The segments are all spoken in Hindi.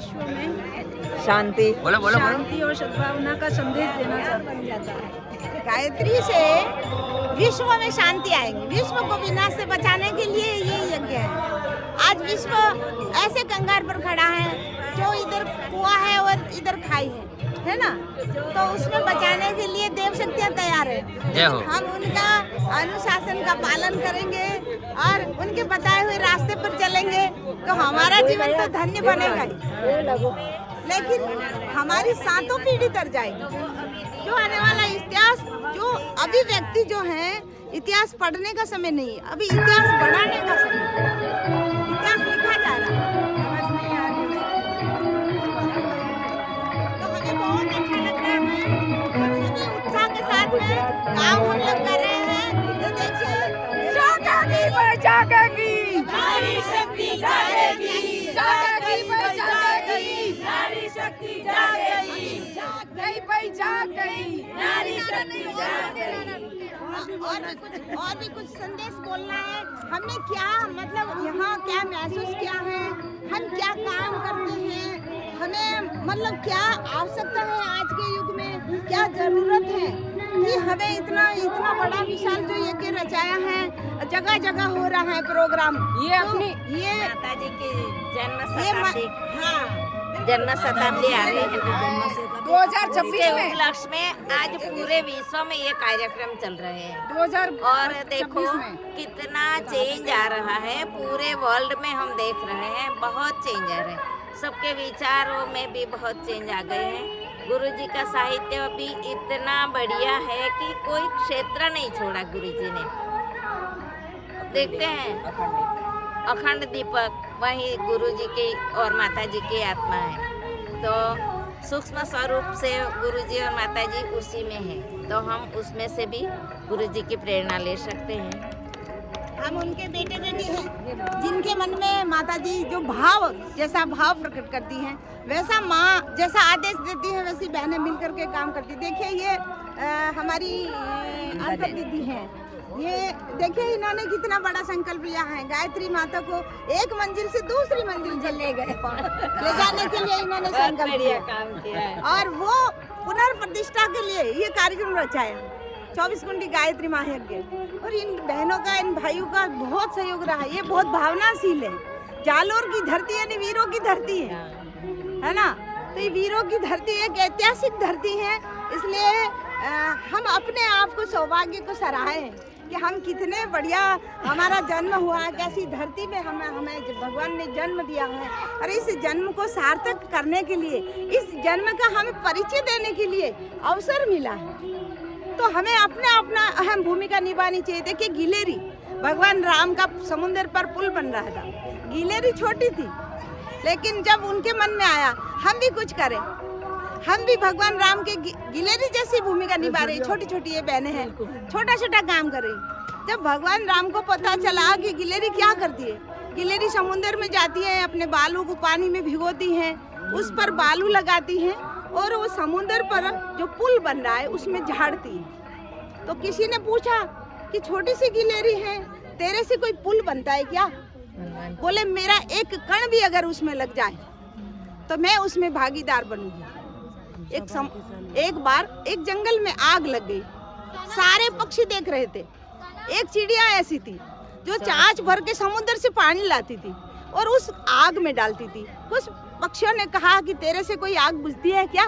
विश्व में शांति शांति और सद्भावना का संदेश देना चाहता है। गायत्री से विश्व में शांति आएगी। विश्व को विनाश से बचाने के लिए ये यज्ञ है। आज विश्व ऐसे कंगार पर खड़ा है जो इधर कुआं है और इधर खाई है ना, तो उसमें बचाने के लिए देव शक्तियाँ तैयार है। हम उनका अनुशासन का पालन करेंगे और उनके बताए हुए रास्ते पर चलेंगे तो हमारा जीवन तो धन्य बनेगा ही, लेकिन हमारी सातों पीढ़ी तर जाएगी। जो आने वाला इतिहास, जो अभी व्यक्ति जो है, इतिहास पढ़ने का समय नहीं, अभी इतिहास बढ़ाने का समय। इतिहास लिखा जा रहा है, समझ नहीं आ रही। तो हमें बहुत अच्छा लग रहा है, सभी उत्साह के साथ में काम हम लोग कर रहे हैं। तो देखिए, जागेगी नारी शक्ति, जागेगी नारी शक्ति, जागेगी जाग गई नारी शक्ति, जाग गई। और भी कुछ संदेश बोलना है। हमने क्या मतलब यहाँ क्या महसूस किया है, हम क्या काम करते हैं, हमें मतलब क्या आवश्यकता है आज के युग में, क्या जरूरत है कि हमें इतना बड़ा विशाल जो यज्ञ रचाया है, जगह जगह हो रहा है प्रोग्राम। ये तो अपनी ये माता जी की जन्म शताब्दी आ रही है 2026 के उपलक्ष्य में। आज पूरे विश्व में ये कार्यक्रम चल रहे हैं 2026 और देखो कितना चेंज आ रहा है। पूरे वर्ल्ड में हम देख रहे हैं बहुत चेंज आ रहे हैं, सबके विचारों में भी बहुत चेंज आ गए हैं। गुरुजी का साहित्य भी इतना बढ़िया है कि कोई क्षेत्र नहीं छोड़ा गुरुजी ने। देखते हैं अखंड दीपक वही गुरुजी की और माताजी की आत्मा है, तो सूक्ष्म स्वरूप से गुरुजी और माताजी उसी में है, तो हम उसमें से भी गुरुजी की प्रेरणा ले सकते हैं। हम उनके बेटे बेटी हैं जिनके मन में माताजी जो भाव जैसा भाव प्रकट करती हैं, वैसा माँ जैसा आदेश देती है वैसी बहनें मिलकर के काम करती। देखिए ये हमारी अंतर दीदी हैं, ये देखिए इन्होंने कितना बड़ा संकल्प लिया है। गायत्री माता को एक मंजिल से दूसरी मंजिल पर ले जाने के लिए इन्होंने संकल्प लिया काम किया है। और वो पुनर्प्रतिष्ठा के लिए ये कार्यक्रम रचाया 24 कुंडी गायत्री महायज्ञ। और इन बहनों का, इन भाइयों का बहुत सहयोग रहा। ये बहुत भावनाशील है। जालोर की धरती यानी वीरों की धरती है ना, तो ये वीरों की धरती एक ऐतिहासिक धरती है। इसलिए हम अपने आप को सौभाग्य को सराहें कि हम कितने बढ़िया हमारा जन्म हुआ, कैसी धरती में हमें भगवान ने जन्म दिया है। और इस जन्म को सार्थक करने के लिए, इस जन्म का हमें परिचय देने के लिए अवसर मिला है, तो हमें अपना अहम भूमिका निभानी चाहिए। देखिए गिलेरी, भगवान राम का समुद्र पर पुल बन रहा था, गिलेरी छोटी थी, लेकिन जब उनके मन में आया हम भी कुछ करें, हम भी भगवान राम के गिलेरी जैसी भूमिका निभा रही। छोटी छोटी ये बहनें हैं, छोटा छोटा काम कर रही। जब भगवान राम को पता चला कि गिलेरी क्या करती है, गिलेरी समुद्र में जाती है, अपने बालू को पानी में भिगोती हैं, उस पर बालू लगाती हैं और वो समुद्र पर जो पुल बन रहा है उसमें झाड़ती है। तो किसी ने पूछा कि छोटी सी गिलेरी है, तेरे से कोई पुल बनता है क्या? बोले मेरा एक कण भी अगर उसमें लग जाए तो मैं उसमें भागीदार बनूंगी। एक बार एक जंगल में आग लग गई, सारे पक्षी देख रहे थे। एक चिड़िया ऐसी थी जो चाच भर के समुद्र से पानी लाती थी और उस आग में डालती थी। कुछ पक्षियों ने कहा कि तेरे से कोई आग बुझती है क्या?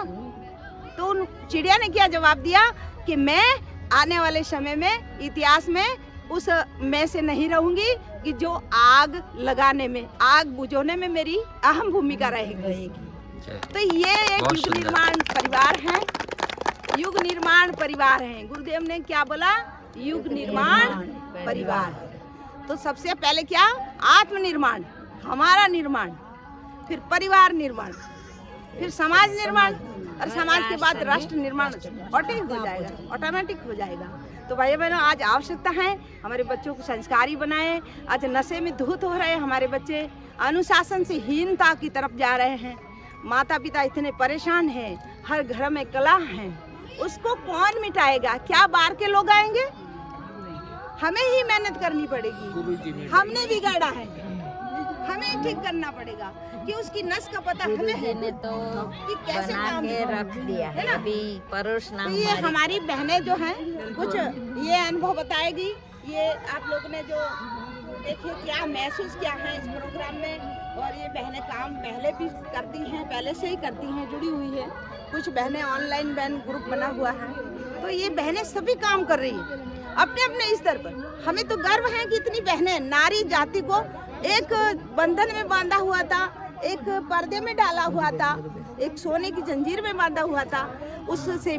तो उन चिड़िया ने क्या जवाब दिया कि मैं आने वाले समय में इतिहास में उस मैं से नहीं रहूंगी कि जो आग लगाने में, आग बुझाने में मेरी अहम भूमिका रहेगी। तो ये एक युग निर्माण परिवार है, युग निर्माण परिवार है। गुरुदेव ने क्या बोला? युग निर्माण परिवार। तो सबसे पहले क्या? आत्मनिर्माण, हमारा निर्माण, फिर परिवार निर्माण, फिर समाज निर्माण, और समाज के बाद राष्ट्र निर्माण ऑटोमेटिक हो जाएगा। तो भाई बहनों, आज आवश्यकता है हमारे बच्चों को संस्कारी बनाएं। आज नशे में धूत हो रहे हैं हमारे बच्चे, अनुशासन से हीनता की तरफ जा रहे हैं। माता पिता इतने परेशान हैं, हर घर में कला है, उसको कौन मिटाएगा? क्या बाहर के लोग आएंगे? हमें ही मेहनत करनी पड़ेगी। हमने बिगाड़ा है, हमें ठीक करना पड़ेगा कि उसकी नस का पता हमें है ने तो कि कैसे बना काम के होगा। रख दिया है ना? अभी परोस ना तो ये हमारी बहनें जो हैं कुछ ये अनुभव बताएगी। ये आप लोगों ने जो देखिए क्या महसूस किया है इस प्रोग्राम में, और ये बहनें काम पहले भी करती हैं, पहले से ही करती हैं, जुड़ी हुई है। कुछ बहनें ऑनलाइन बहन ग्रुप बना हुआ है, तो ये बहनें सभी काम कर रही हैं अपने अपने स्तर पर। हमें तो गर्व है कि इतनी बहनें नारी जाति को एक बंधन में बांधा हुआ था, एक पर्दे में डाला हुआ था, एक सोने की जंजीर में बांधा हुआ था, उससे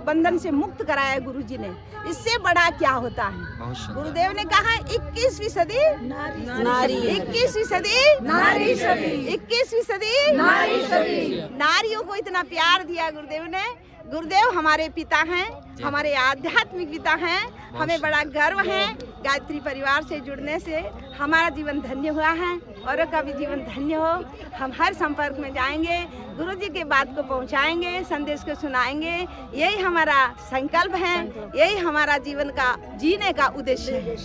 बंधन से मुक्त कराया गुरुजी ने। इससे बड़ा क्या होता है? गुरुदेव ने कहा 21वीं सदी नारी, 21वीं सदी नारी सदी, 21वीं सदी नारी सदी। नारियों को इतना प्यार दिया गुरुदेव ने। गुरुदेव हमारे पिता हैं, हमारे आध्यात्मिक पिता हैं। हमें बड़ा गर्व है गायत्री परिवार से जुड़ने से। हमारा जीवन धन्य हुआ है, औरों का भी जीवन धन्य हो। हम हर संपर्क में जाएंगे, गुरुजी के बात को पहुंचाएंगे, संदेश को सुनाएंगे। यही हमारा संकल्प है, यही हमारा जीवन का जीने का उद्देश्य है।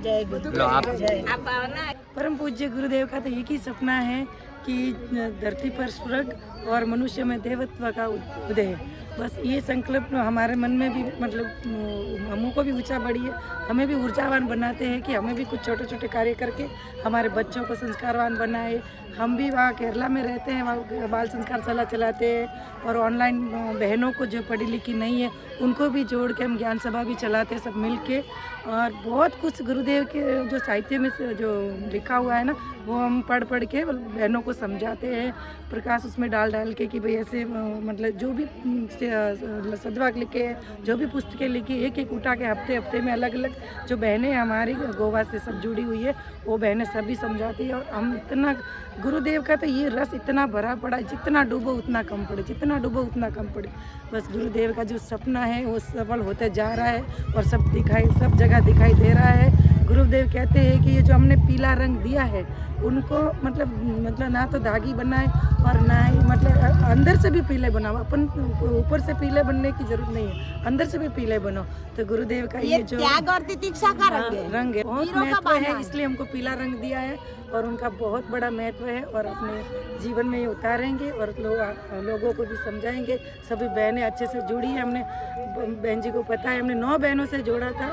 जय गुरु। आप भावना परम पूज्य गुरुदेव का तो एक ही सपना है कि धरती पर स्वर्ग और मनुष्य में देवत्व का उदय। बस ये संकल्प हमारे मन में भी मतलब हमों को भी ऊंचा बढ़ी है, हमें भी ऊर्जावान बनाते हैं कि हमें भी कुछ छोटे छोटे कार्य करके हमारे बच्चों को संस्कारवान बनाए। हम भी वहाँ केरला में रहते हैं, वहाँ बाल संस्कार शाला चलाते हैं, और ऑनलाइन बहनों को जो पढ़ी लिखी नहीं है उनको भी जोड़ के हम ज्ञान सभा भी चलाते हैं सब मिल के। और बहुत कुछ गुरुदेव के जो साहित्य में जो लिखा हुआ है ना, वो हम पढ़ के बहनों को समझाते हैं, प्रकाश उसमें डाल के कि भाई ऐसे मतलब जो भी सदवाक लिखे हैं, जो भी पुस्तकें लिखी, एक एक उठा के हफ्ते में अलग अलग जो बहनें हमारी गोवा से सब जुड़ी हुई है वो बहनें सभी समझाती है। और हम इतना गुरुदेव का तो ये रस इतना भरा पड़ा, जितना डूबो उतना कम पड़े, जितना डूबो उतना कम पड़े। बस गुरुदेव का जो सपना है वो सफल होते जा रहा है और सब जगह दिखाई दे रहा है। गुरुदेव कहते हैं कि ये जो हमने पीला रंग दिया है उनको मतलब ना तो दागी बनाए और ना ही मतलब अंदर से भी पीले बनाओ। अपन ऊपर से पीले बनने की जरूरत नहीं है, अंदर से भी पीले बनो। तो गुरुदेव का ये जो त्याग और तितिक्षा का रंग है बहुत महत्व है, इसलिए हमको पीला रंग दिया है और उनका बहुत बड़ा महत्व है। और अपने जीवन में ये उतारेंगे और लोगों को भी समझाएंगे। सभी बहनें अच्छे से जुड़ी है। हमने बहन जी को पता है, हमने 9 बहनों से जोड़ा था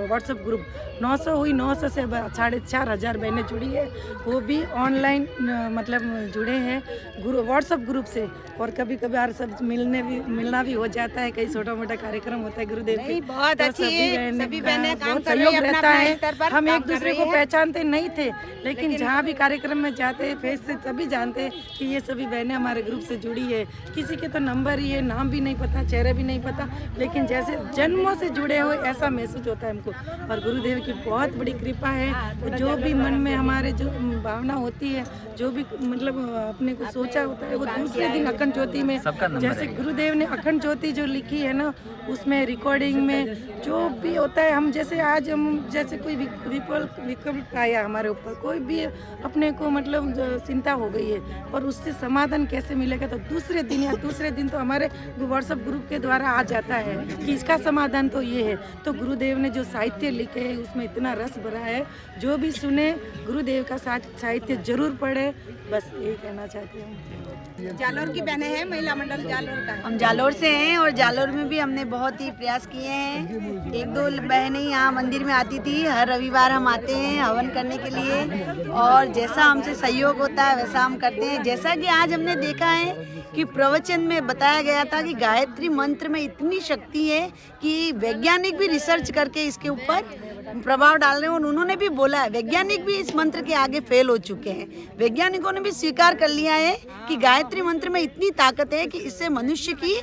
व्हाट्सएप ग्रुप। 900 हुई, 900 से 4,500 बहनें जुड़ी है, वो भी ऑनलाइन मतलब जुड़े हैं व्हाट्सएप ग्रुप से। और कभी कभार सब मिलना भी हो जाता है, कई छोटा मोटा कार्यक्रम होता है गुरुदेव के। बहुत अच्छी सभी बहनें बहुत सहयोग रहता है। हम एक दूसरे को पहचानते नहीं थे, लेकिन जहाँ भी कार्यक्रम में जाते हैं फेस से तभी जानते हैं कि ये सभी बहनें हमारे ग्रुप से जुड़ी है। किसी के तो नंबर ही है, नाम भी नहीं पता, चेहरे भी नहीं पता, लेकिन जैसे जन्मों से जुड़े हुए ऐसा महसूस होता है हमको। और गुरुदेव की बहुत बड़ी कृपा है। जो भी मन में हमारे जो भावना होती है, जो भी मतलब अपने को सोचा होता है, वो दूसरे दिन अखंड ज्योति में, जैसे गुरुदेव ने अखंड ज्योति जो लिखी है ना, उसमें रिकॉर्डिंग में जो भी होता है, हम जैसे आज हम जैसे कोई विकल्प आया हमारे ऊपर, कोई भी अपने को मतलब चिंता हो गई है और उससे समाधान कैसे मिलेगा, तो दूसरे दिन तो हमारे व्हाट्सएप ग्रुप के द्वारा आ जाता है कि इसका समाधान तो ये है। तो गुरुदेव ने जो साहित्य लिखे है उसमें इतना रस भरा है, जो भी सुने गुरुदेव का साहित्य जरूर पढ़े। बस यही कहना चाहती हूँ। जालोर की बहनें हैं, महिला मंडल जालोर का है। हम जालोर से हैं और जालोर में भी हमने बहुत ही प्रयास किए हैं। 1-2 बहनें यहाँ मंदिर में आती थी, हर रविवार हम आते हैं हवन करने के लिए, और जैसा हमसे सहयोग होता है वैसा हम करते हैं। जैसा कि आज हमने देखा है कि प्रवचन में बताया गया था कि गायत्री मंत्र में इतनी शक्ति है कि वैज्ञानिक भी रिसर्च करके इसके ऊपर प्रभाव डाल रहे हैं, और उन्होंने भी बोला है, वैज्ञानिक भी इस मंत्र के आगे फेल हो चुके हैं। वैज्ञानिकों ने भी स्वीकार कर लिया है कि गायत्री मंत्र में इतनी ताकत है कि इससे मनुष्य की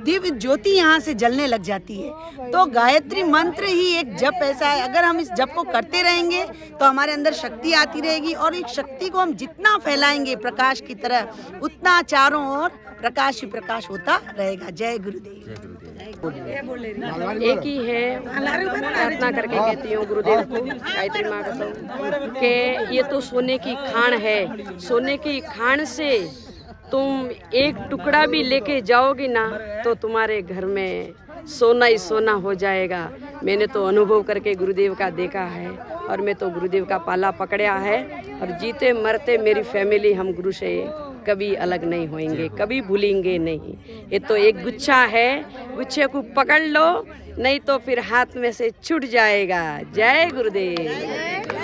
दिव्य ज्योति यहाँ से जलने लग जाती है। तो गायत्री मंत्र ही एक जप ऐसा है, अगर हम इस जप को करते रहेंगे तो हमारे अंदर शक्ति आती रहेगी, और एक शक्ति को हम जितना फैलाएंगे प्रकाश की तरह, उतना चारों ओर प्रकाश ही प्रकाश होता रहेगा। जय गुरुदेव। एक ही है, प्रार्थना करके कहती हूँ गुरुदेव को, गायत्री माँ को, कि ये तो सोने की खान है, सोने की खान से तुम एक टुकड़ा भी लेके जाओगी ना तो तुम्हारे घर में सोना ही सोना हो जाएगा। मैंने तो अनुभव करके गुरुदेव का देखा है। और मैं तो गुरुदेव का पाला पकड़ा है और जीते मरते मेरी फैमिली हम गुरु से कभी अलग नहीं होएंगे, कभी भूलेंगे नहीं। ये तो एक गुच्छा है, गुच्छे को पकड़ लो नहीं तो फिर हाथ में से छूट जाएगा। जय गुरुदेव।